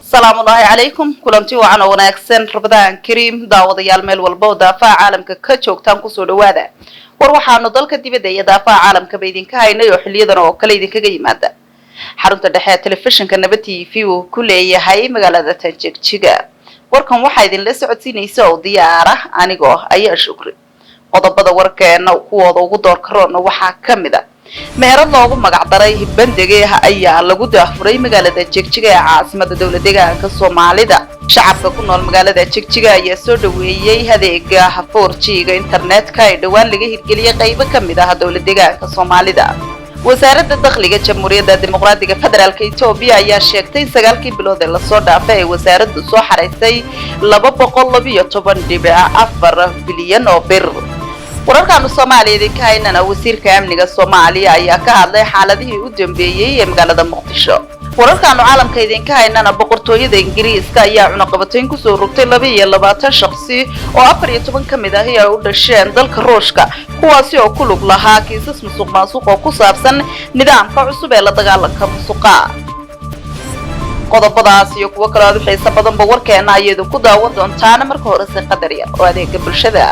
السلام الله عليكم كلامتي وعنا وناكسن رمضان كريم داوديال ميل والبو دافع عالمka ka joogtaan ku soo dhawaada war waxaanu dalka dibadda iyo daafaca caalamka baydinka haynay oo xiliyadan oo kale idinkaga yimaada xarunta dhexe telefishinka Nabad TV uu ku leeyahay magaalada Tanjigjiga warkan waxa idin la socodsiinaysa oo diyaar ah anigoo ayaa shukri qodobada warkeena kuwooda ugu door karoona waxa kamid ah meherad loogu magac daray bandiga ayaa lagu daafuray magaalada Jigjiga ee caasimadda dawladda deegaanka Soomaalida shacabka ku nool magaalada Jigjiga ayaa soo dhaweeyay adeega 4G-ga internetka ee dhawaan laga hirgeliyay qaybo kamid ah dawladda deegaanka Soomaalida wasaaradda dakhliga jamhuuriyadda dimuqraadiga federaalka Itoobiya ayaa sheegtay in 9 bilood ee la soo dhaafay ay wasaaraddu soo xareysay 212.4 bilyan oo bir wararkan Soomaaliyeed ka haynana wasiirka amniga Soomaaliya ayaa ka hadlay xaaladihii u dambeeyay ee magaalada Muqdisho wararkan caalamka idinka haynana boqortooyada Ingiriiska ayaa cunaqabatayn ku soo rogtay 22 shakhsi oo 14 kamid ah ay u dhasheen dalka Ruushka kuwaasi oo ku lug lahaa kiisas musuqmaasuq oo ku saabsan nidaamka cusub ee la dagaalanka musuqa qodobadaas iyo kuwa kale oo xiiso badan warkeena ayadu ku daawan doontaan marka hore si qadar yar oo adeega bulshada